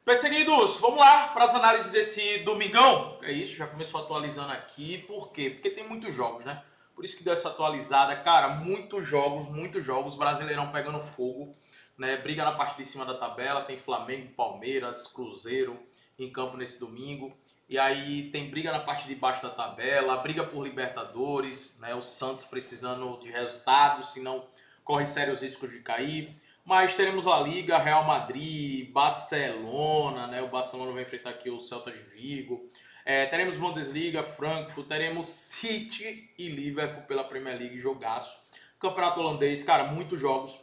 Perseguidos, vamos lá para as análises desse domingão. É isso, já começou atualizando aqui. Por quê? Porque tem muitos jogos, né? Por isso que deu essa atualizada. Cara, muitos jogos. Brasileirão pegando fogo, né? Briga na parte de cima da tabela. Tem Flamengo, Palmeiras, Cruzeiro em campo nesse domingo. E aí tem briga na parte de baixo da tabela, briga por Libertadores, né? O Santos precisando de resultados, senão corre sérios riscos de cair. Mas teremos La Liga, Real Madrid, Barcelona, né? O Barcelona vai enfrentar aqui o Celta de Vigo. Teremos Bundesliga, Frankfurt, teremos City e Liverpool pela Premier League, jogaço. Campeonato holandês, cara, muitos jogos.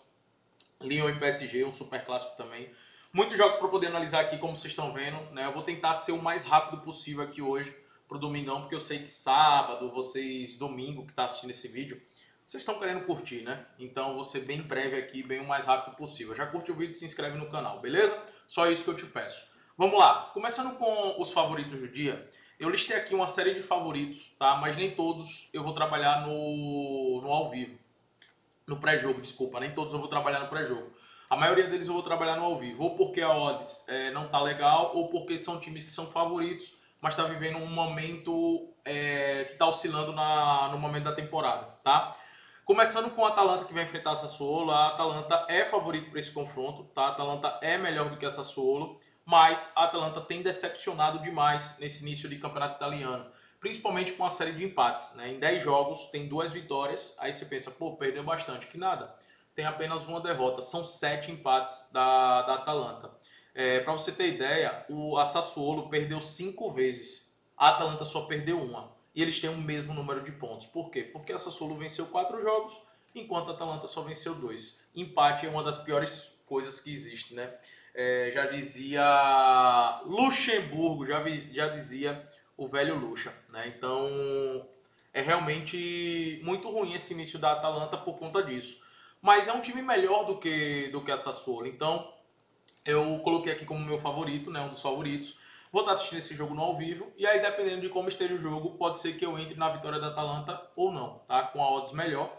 Lyon e PSG, um super clássico também. Muitos jogos para poder analisar aqui, como vocês estão vendo, né? Eu vou tentar ser o mais rápido possível aqui hoje pro domingão, porque eu sei que sábado, vocês, domingo, que tá assistindo esse vídeo, vocês estão querendo curtir, né? Então eu vou ser bem breve aqui, bem o mais rápido possível. Já curte o vídeo e se inscreve no canal, beleza? Só isso que eu te peço. Vamos lá, começando com os favoritos do dia. Eu listei aqui uma série de favoritos, tá? Mas nem todos eu vou trabalhar no ao vivo. No pré-jogo, desculpa, nem todos eu vou trabalhar no pré-jogo. A maioria deles eu vou trabalhar no ao vivo, ou porque a odds não tá legal, ou porque são times que são favoritos, mas tá vivendo um momento que tá oscilando no momento da temporada, tá? Começando com a Atalanta, que vai enfrentar a Sassuolo. A Atalanta é favorito para esse confronto, tá? A Atalanta é melhor do que a Sassuolo, mas a Atalanta tem decepcionado demais nesse início de campeonato italiano, principalmente com a série de empates, né? Em 10 jogos tem 2 vitórias, aí você pensa, pô, perdeu bastante, que nada. Tem apenas uma derrota, são 7 empates da Atalanta. Para você ter ideia, a Sassuolo perdeu 5 vezes, a Atalanta só perdeu uma. E eles têm o mesmo número de pontos. Por quê? Porque a Sassuolo venceu 4 jogos, enquanto a Atalanta só venceu 2. Empate é uma das piores coisas que existe, né? Já dizia Luxemburgo, já dizia o velho Lucha, né? Então é realmente muito ruim esse início da Atalanta por conta disso. Mas é um time melhor do que a Sassuolo. Então eu coloquei aqui como meu favorito, né? Um dos favoritos. Vou estar assistindo esse jogo no ao vivo. E aí, dependendo de como esteja o jogo, pode ser que eu entre na vitória da Atalanta ou não, tá? Com a odds melhor.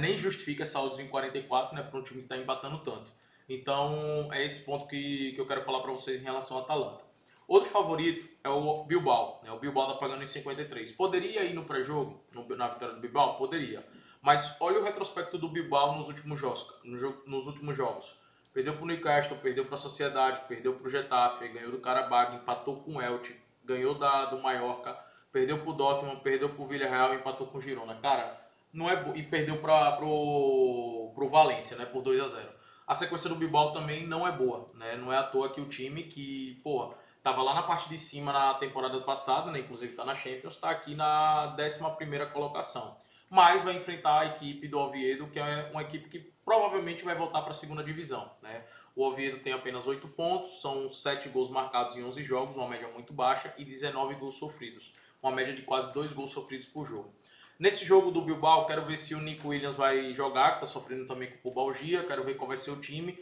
Nem justifica essa odds em 44, né? Para um time que está empatando tanto. Então, é esse ponto que eu quero falar para vocês em relação ao Atalanta. Outro favorito é o Bilbao, né? O Bilbao está pagando em 53. Poderia ir no pré-jogo, na vitória do Bilbao? Poderia. Mas olha o retrospecto do Bilbao nos últimos jogos. Perdeu para o Newcastle, perdeu para a Sociedade, perdeu para o Getafe, ganhou do Qarabag, empatou com o Elche, ganhou do Mallorca, perdeu para o Dortmund, perdeu para o Villarreal e empatou com o Girona. Cara, não é e perdeu para o Valência, né, por 2-0. A sequência do Bilbao também não é boa, né? Não é à toa que o time que, pô, tava lá na parte de cima na temporada passada, né, inclusive está na Champions, está aqui na 11ª colocação. Mas vai enfrentar a equipe do Oviedo, que é uma equipe que provavelmente vai voltar para a segunda divisão, né? O Oviedo tem apenas 8 pontos, são 7 gols marcados em 11 jogos, uma média muito baixa, e 19 gols sofridos, uma média de quase 2 gols sofridos por jogo. Nesse jogo do Bilbao, quero ver se o Nico Williams vai jogar, que está sofrendo também com pubalgia, quero ver qual vai ser o time.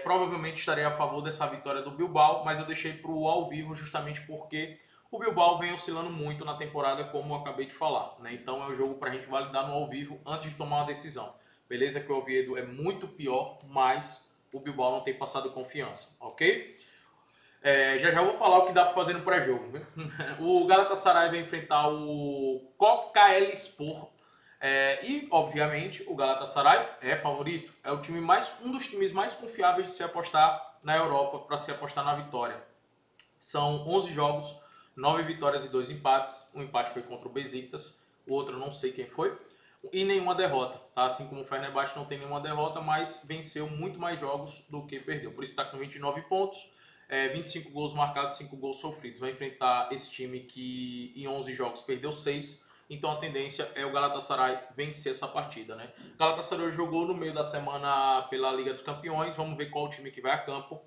Provavelmente estarei a favor dessa vitória do Bilbao, mas eu deixei para o ao vivo justamente porque o Bilbao vem oscilando muito na temporada, como eu acabei de falar, né? Então é um jogo para a gente validar no ao vivo antes de tomar uma decisão. Beleza que o Oviedo é muito pior, mas o Bilbao não tem passado confiança, ok? Já vou falar o que dá para fazer no pré-jogo. O Galatasaray vai enfrentar o Kocaelispor. E, obviamente, o Galatasaray é favorito. É um dos times mais confiáveis de se apostar na Europa, para se apostar na vitória. São 11 jogos, 9 vitórias e 2 empates. Um empate foi contra o Besiktas, o outro eu não sei quem foi. E nenhuma derrota, tá? Assim como o Fenerbahçe não tem nenhuma derrota, mas venceu muito mais jogos do que perdeu. Por isso está com 29 pontos, 25 gols marcados, 5 gols sofridos. Vai enfrentar esse time que em 11 jogos perdeu 6. Então a tendência é o Galatasaray vencer essa partida, né? O Galatasaray jogou no meio da semana pela Liga dos Campeões. Vamos ver qual time que vai a campo.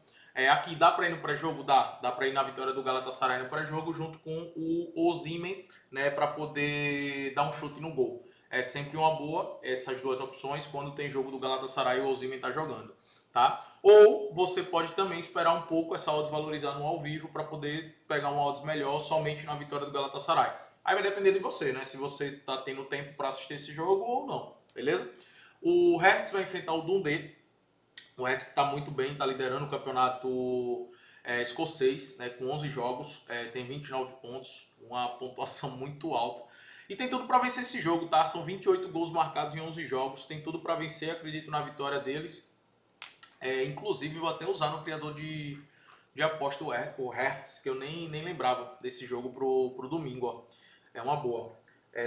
Aqui dá para ir no pré-jogo? Dá para ir na vitória do Galatasaray no pré-jogo junto com o Osimhen, né, para poder dar um chute no gol. É sempre uma boa essas duas opções quando tem jogo do Galatasaray e o Osimhen está jogando, tá? Ou você pode também esperar um pouco essa odds valorizar no ao vivo para poder pegar uma odds melhor somente na vitória do Galatasaray. Aí vai depender de você, né? Se você está tendo tempo para assistir esse jogo ou não, beleza? O Hertz vai enfrentar o Dundee. O Hertz que está muito bem, está liderando o campeonato escocês, né, com 11 jogos, tem 29 pontos, uma pontuação muito alta. E tem tudo para vencer esse jogo, tá? São 28 gols marcados em 11 jogos, tem tudo para vencer, acredito na vitória deles. Inclusive, vou até usar no criador de aposta o Hertz, que eu nem lembrava desse jogo pro domingo, ó. É uma boa.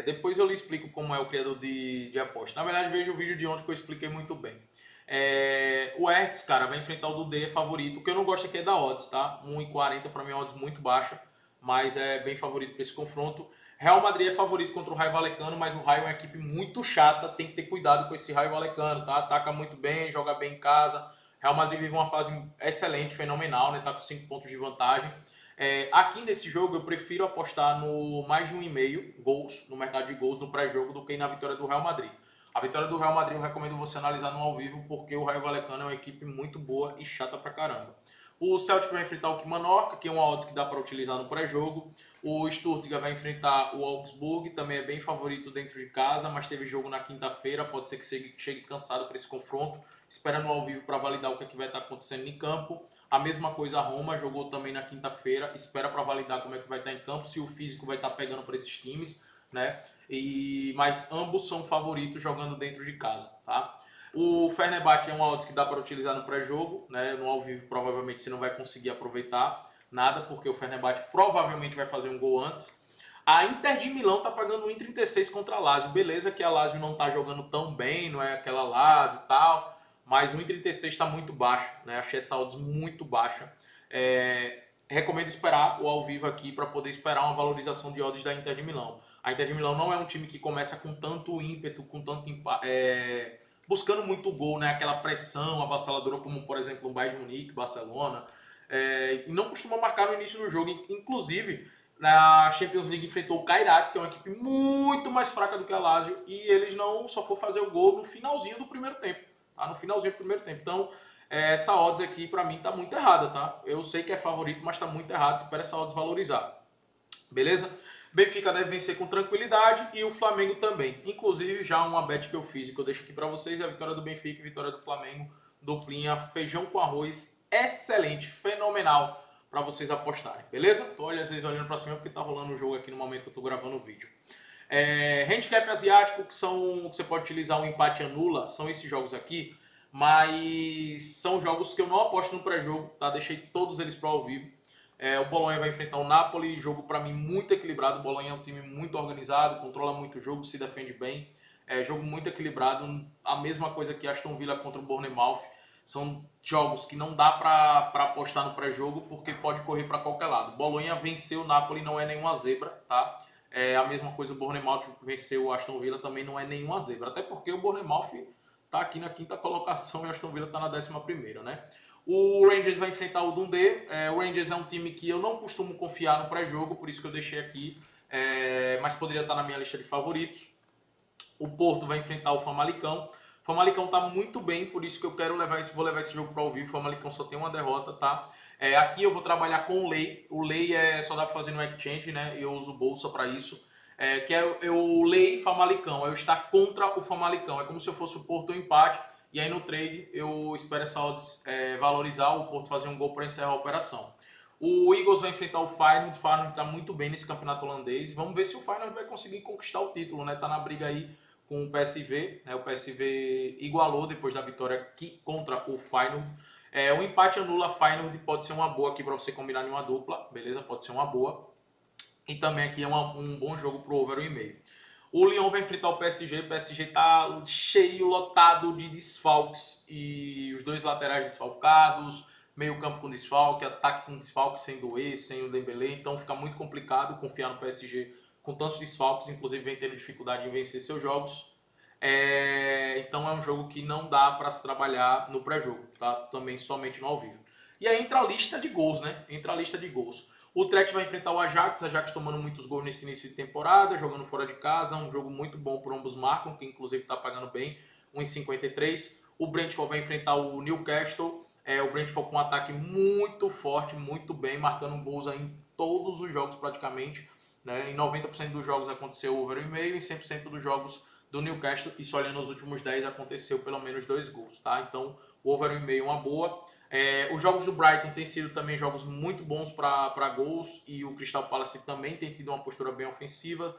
Depois eu lhe explico como é o criador de aposta. Na verdade, veja o vídeo de ontem que eu expliquei muito bem. O Hertz, cara, vai enfrentar o Dudê, favorito. O que eu não gosto aqui é da odds, tá? 1,40 para mim é odds muito baixa, mas é bem favorito para esse confronto. Real Madrid é favorito contra o Raio Vallecano, mas o Raio é uma equipe muito chata, tem que ter cuidado com esse Raio Vallecano, tá? Ataca muito bem, joga bem em casa. Real Madrid vive uma fase excelente, fenomenal, né? Tá com 5 pontos de vantagem. Aqui nesse jogo eu prefiro apostar no mais de 1,5 gols, no mercado de gols, no pré-jogo, do que na vitória do Real Madrid. A vitória do Real Madrid eu recomendo você analisar no ao vivo, porque o Raio Vallecano é uma equipe muito boa e chata pra caramba. O Celtic vai enfrentar o Kilmarnock, que é uma odds que dá para utilizar no pré-jogo. O Stuttgart vai enfrentar o Augsburg, também é bem favorito dentro de casa, mas teve jogo na quinta-feira, pode ser que chegue cansado para esse confronto. Espera no ao vivo para validar o que, vai estar acontecendo em campo. A mesma coisa a Roma, jogou também na quinta-feira, espera para validar como é que vai estar em campo, se o físico vai estar pegando para esses times, né? Mas ambos são favoritos jogando dentro de casa, tá? O Fenerbahçe é uma odds que dá para utilizar no pré-jogo, né? No ao vivo provavelmente você não vai conseguir aproveitar nada, porque o Fenerbahçe provavelmente vai fazer um gol antes. A Inter de Milão tá pagando 1,36 contra a Lazio. Beleza que a Lazio não tá jogando tão bem, não é aquela Lazio e tal, mas 1,36 está muito baixo, né? Achei essa odds muito baixa. Recomendo esperar o ao vivo aqui para poder esperar uma valorização de odds da Inter de Milão. A Inter de Milão não é um time que começa com tanto ímpeto, com tanto buscando muito gol, né? Aquela pressão avassaladora como, por exemplo, o Bayern de Munique, Barcelona. E não costuma marcar no início do jogo. Inclusive, na Champions League enfrentou o Kairat, que é uma equipe muito mais fraca do que a Lazio, e eles não só for fazer o gol no finalzinho do primeiro tempo. Tá? No finalzinho do primeiro tempo. Então, essa odds aqui, para mim, tá muito errada, tá? Eu sei que é favorito, mas tá muito errado. Espera essa odds valorizar. Beleza? Benfica deve vencer com tranquilidade e o Flamengo também. Inclusive, já uma bet que eu fiz e que eu deixo aqui para vocês é a vitória do Benfica e a vitória do Flamengo. Duplinha, feijão com arroz, excelente, fenomenal para vocês apostarem, beleza? Tô às vezes olhando para cima porque tá rolando o jogo aqui no momento que eu tô gravando o vídeo. Handicap asiático, que você pode utilizar um empate anula, são esses jogos aqui, mas são jogos que eu não aposto no pré-jogo, tá? Deixei todos eles para ao vivo. O Bolonha vai enfrentar o Napoli, jogo para mim muito equilibrado. O Bolonha é um time muito organizado, controla muito o jogo, se defende bem. Jogo muito equilibrado, a mesma coisa que Aston Villa contra o Bournemouth. São jogos que não dá para apostar no pré-jogo porque pode correr para qualquer lado. Bolonha venceu o Napoli, não é nenhuma zebra, tá? A mesma coisa o Bournemouth venceu o Aston Villa, também não é nenhuma zebra. Até porque o Bournemouth tá aqui na quinta colocação e o Aston Villa tá na 11ª, né? O Rangers vai enfrentar o Dundee. O Rangers é um time que eu não costumo confiar no pré-jogo, por isso que eu deixei aqui, mas poderia estar na minha lista de favoritos. O Porto vai enfrentar o Famalicão. O Famalicão está muito bem, por isso que eu quero vou levar esse jogo para ao vivo. O Famalicão só tem uma derrota, tá? Aqui eu vou trabalhar com o Lei. O Lei só dá para fazer no Exchange, né? Eu uso bolsa para isso. Que é o Lei Famalicão. Eu estar contra o Famalicão. É como se eu fosse o Porto ou empate. E aí no trade eu espero essa odds valorizar, o Porto fazer um gol para encerrar a operação. O Eagles vai enfrentar o Feyenoord. O Feyenoord está muito bem nesse campeonato holandês. Vamos ver se o Feyenoord vai conseguir conquistar o título, né? Tá na briga aí com o PSV, né? O PSV igualou depois da vitória contra o Feyenoord. O empate anula Feyenoord, pode ser uma boa aqui para você combinar em uma dupla, beleza? Pode ser uma boa. E também aqui é um bom jogo pro over 1,5. O Lyon vai enfrentar o PSG. O PSG tá cheio, lotado de desfalques. E os dois laterais desfalcados, meio campo com desfalque, ataque com desfalque, sem Doué, sem o Dembélé. Então fica muito complicado confiar no PSG com tantos desfalques. Inclusive vem tendo dificuldade em vencer seus jogos. Então é um jogo que não dá para se trabalhar no pré-jogo, tá? Também somente no ao vivo. E aí entra a lista de gols, né? Entra a lista de gols. O Utrecht vai enfrentar o Ajax tomando muitos gols nesse início de temporada, jogando fora de casa, um jogo muito bom por ambos marcam, que inclusive está pagando bem, 1,53. O Brentford vai enfrentar o Newcastle, o Brentford com um ataque muito forte, muito bem, marcando gols aí em todos os jogos praticamente, né? Em 90% dos jogos aconteceu over 1,5, em 100% dos jogos do Newcastle, e só olhando os últimos 10 aconteceu pelo menos 2 gols, tá? Então o over 1,5 é uma boa. Os jogos do Brighton têm sido também jogos muito bons para gols e o Crystal Palace também tem tido uma postura bem ofensiva.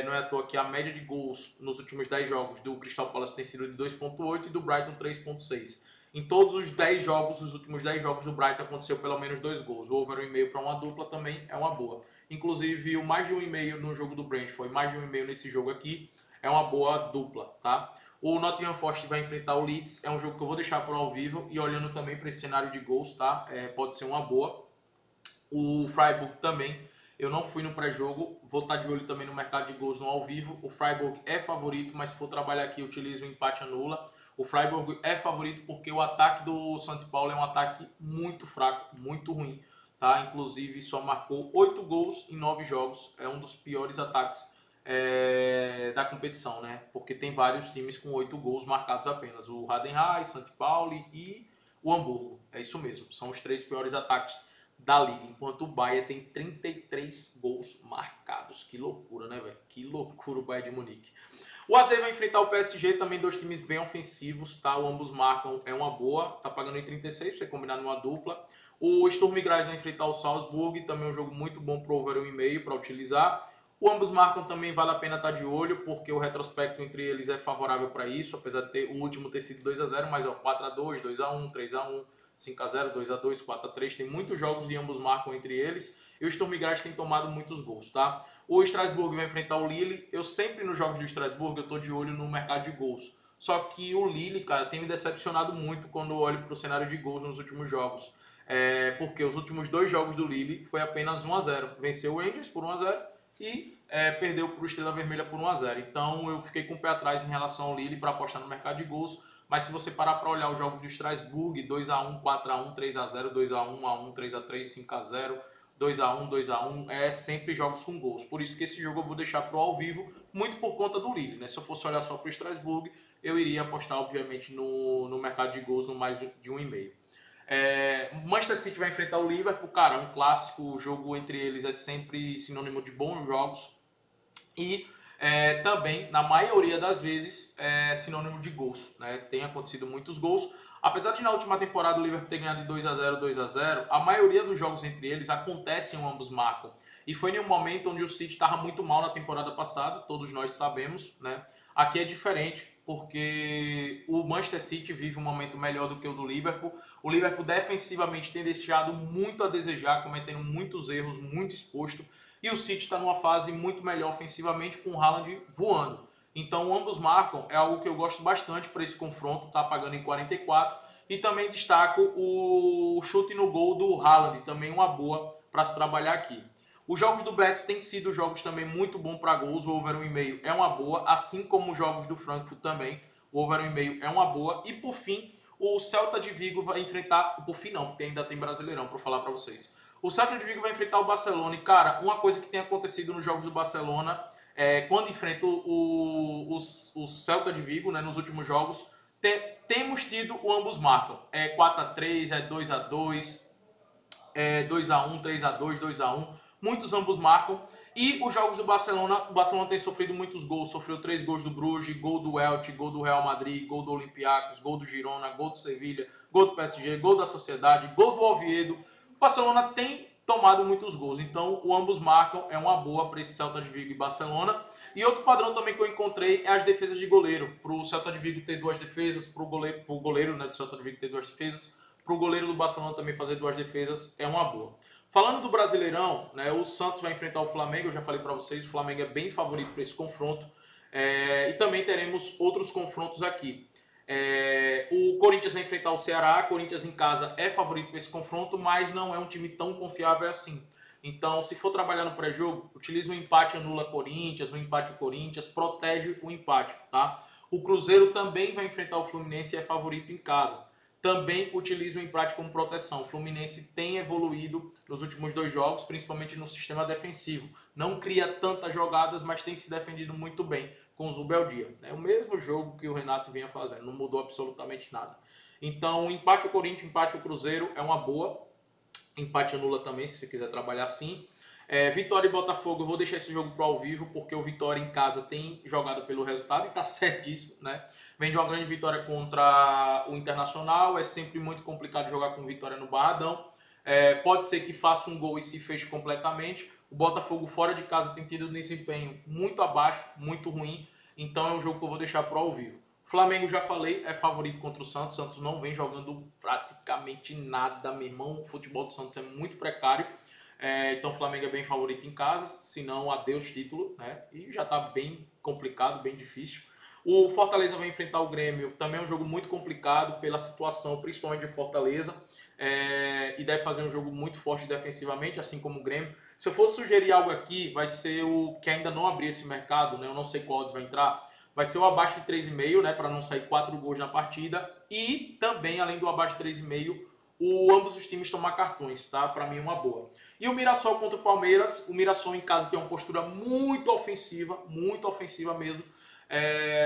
Não é à toa que a média de gols nos últimos 10 jogos do Crystal Palace tem sido de 2,8 e do Brighton 3,6. Em todos os 10 jogos, os últimos 10 jogos do Brighton aconteceu pelo menos 2 gols. O over 1,5 para uma dupla também é uma boa. Inclusive, o mais de 1,5 no jogo do Brentford, mais de 1,5 nesse jogo aqui, é uma boa dupla, tá? O Nottingham Forest vai enfrentar o Leeds, é um jogo que eu vou deixar para ao vivo e olhando também para esse cenário de gols, tá? Pode ser uma boa. O Freiburg também, eu não fui no pré-jogo, vou estar de olho também no mercado de gols no ao vivo. O Freiburg é favorito, mas se for trabalhar aqui, utilizo o empate anula. O Freiburg é favorito porque o ataque do São Paulo é um ataque muito fraco, muito ruim, tá? Inclusive só marcou 8 gols em 9 jogos, é um dos piores ataques da competição, né? Porque tem vários times com 8 gols marcados apenas. O Heidenheim, São Paulo e o Hamburgo. É isso mesmo, são os 3 piores ataques da liga, enquanto o Bayern tem 33 gols marcados. Que loucura, né, velho? Que loucura o Bayern de Munique. O AZ vai enfrentar o PSG, também 2 times bem ofensivos, tá? O ambos marcam, é uma boa, tá pagando em 36, pra você combinar numa dupla. O Sturm Graz vai enfrentar o Salzburg, também é um jogo muito bom pro over 1,5 para utilizar. O ambos marcam também vale a pena estar de olho, porque o retrospecto entre eles é favorável para isso, apesar de o último ter sido 2-0, mas ó, 4-2, 2-1, 3-1, 5-0, 2-2, 4-3, tem muitos jogos de ambos marcam entre eles, e o Sturm Graz tem tomado muitos gols, tá? O Strasbourg vai enfrentar o Lille, eu sempre nos jogos do Strasbourg eu tô de olho no mercado de gols, só que o Lille, cara, tem me decepcionado muito quando eu olho para o cenário de gols nos últimos jogos, porque os últimos 2 jogos do Lille foi apenas 1-0, venceu o Rangers por 1-0 e perdeu para o Estrela Vermelha por 1-0, então eu fiquei com o pé atrás em relação ao Lille para apostar no mercado de gols. Mas se você parar para olhar os jogos do Strasbourg, 2-1, 4-1, 3-0, 2-1, 1-1, 3-3, 5-0, 2-1, 2-1, é sempre jogos com gols. Por isso que esse jogo eu vou deixar pro ao vivo, muito por conta do Lille, né? Se eu fosse olhar só para o Strasbourg, eu iria apostar, obviamente, no mercado de gols no mais de 1,5. Manchester City vai enfrentar o Liverpool, cara, um clássico, o jogo entre eles é sempre sinônimo de bons jogos e também, na maioria das vezes, é sinônimo de gols, né? Tem acontecido muitos gols. Apesar de na última temporada o Liverpool ter ganhado de 2-0, 2-0, a maioria dos jogos entre eles acontecem ambos marcam. E foi em um momento onde o City estava muito mal na temporada passada, todos nós sabemos, né? Aqui é diferente, porque o Manchester City vive um momento melhor do que o do Liverpool. O Liverpool defensivamente tem deixado muito a desejar, cometendo muitos erros, muito exposto. E o City está numa fase muito melhor ofensivamente, com o Haaland voando. Então, ambos marcam, é algo que eu gosto bastante para esse confronto, tá pagando em 44. E também destaco o chute no gol do Haaland, também uma boa para se trabalhar aqui. Os jogos do Betis têm sido jogos também muito bons para gols, o over 1,5 é uma boa, assim como os jogos do Frankfurt também, o over 1,5 é uma boa. E por fim, o Celta de Vigo vai enfrentar, por fim não, porque ainda tem Brasileirão para falar para vocês. O Celta de Vigo vai enfrentar o Barcelona e, cara, uma coisa que tem acontecido nos jogos do Barcelona, quando enfrenta o Celta de Vigo, né, nos últimos jogos, temos tido o ambos marcam. 4-3, 2-2, 2-1, 3-2, 2-1, muitos ambos marcam. E os jogos do Barcelona, o Barcelona tem sofrido muitos gols, sofreu 3 gols do Bruges, gol do Elche, gol do Real Madrid, gol do Olympiacos, gol do Girona, gol do Sevilha, gol do PSG, gol da Sociedade, gol do Oviedo. O Barcelona tem tomado muitos gols, então o ambos marcam é uma boa para esse Celta de Vigo e Barcelona. E outro padrão também que eu encontrei é as defesas de goleiro. Para o Celta de Vigo ter 2 defesas, para o goleiro, né, do Celta de Vigo ter 2 defesas, para o goleiro do Barcelona também fazer 2 defesas é uma boa. Falando do Brasileirão, né, o Santos vai enfrentar o Flamengo, eu já falei para vocês, o Flamengo é bem favorito para esse confronto. E também teremos outros confrontos aqui. O Corinthians vai enfrentar o Ceará, Corinthians em casa é favorito para esse confronto, mas não é um time tão confiável assim. Então, se for trabalhar no pré-jogo, utilize o empate anula Corinthians, o empate Corinthians, protege o empate, tá? O Cruzeiro também vai enfrentar o Fluminense e é favorito em casa. Também utiliza o empate como proteção. O Fluminense tem evoluído nos últimos 2 jogos, principalmente no sistema defensivo. Não cria tantas jogadas, mas tem se defendido muito bem com o Zubeldia. É o mesmo jogo que o Renato vinha fazendo, não mudou absolutamente nada. Então, empate o Corinthians, empate o Cruzeiro é uma boa. Empate anula também, se você quiser trabalhar assim. Vitória e Botafogo, eu vou deixar esse jogo para ao vivo, porque o Vitória em casa tem jogado pelo resultado e tá certíssimo, né? Vem de uma grande vitória contra o Internacional, é sempre muito complicado jogar com Vitória no Barradão. Pode ser que faça um gol e se feche completamente. O Botafogo fora de casa tem tido um desempenho muito abaixo, muito ruim, então é um jogo que eu vou deixar para ao vivo. Flamengo, já falei, é favorito contra o Santos. O Santos não vem jogando praticamente nada, meu irmão. O futebol do Santos é muito precário. Então o Flamengo é bem favorito em casa, se não adeus título, né? E já está bem complicado, bem difícil. O Fortaleza vai enfrentar o Grêmio, também é um jogo muito complicado pela situação, principalmente de Fortaleza, e deve fazer um jogo muito forte defensivamente, assim como o Grêmio. Se eu fosse sugerir algo aqui, vai ser o que ainda não abriu esse mercado, né? Eu não sei qual odds vai entrar, vai ser o abaixo de 3,5, né? Para não sair 4 gols na partida, e também, além do abaixo de 3,5, ambos os times tomar cartões, tá? Para mim, uma boa. E o Mirassol contra o Palmeiras. O Mirassol em casa tem uma postura muito ofensiva mesmo.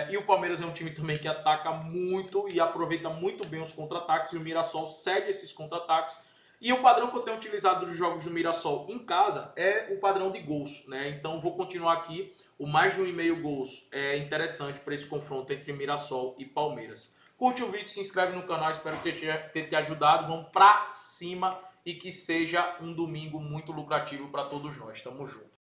E o Palmeiras é um time também que ataca muito e aproveita muito bem os contra-ataques. E o Mirassol cede esses contra-ataques. E o padrão que eu tenho utilizado nos jogos do Mirassol em casa é o padrão de gols, né? Então vou continuar aqui. O mais de 1,5 gols é interessante para esse confronto entre Mirassol e Palmeiras. Curte o vídeo, se inscreve no canal, espero ter te ajudado. Vamos pra cima e que seja um domingo muito lucrativo para todos nós. Tamo junto.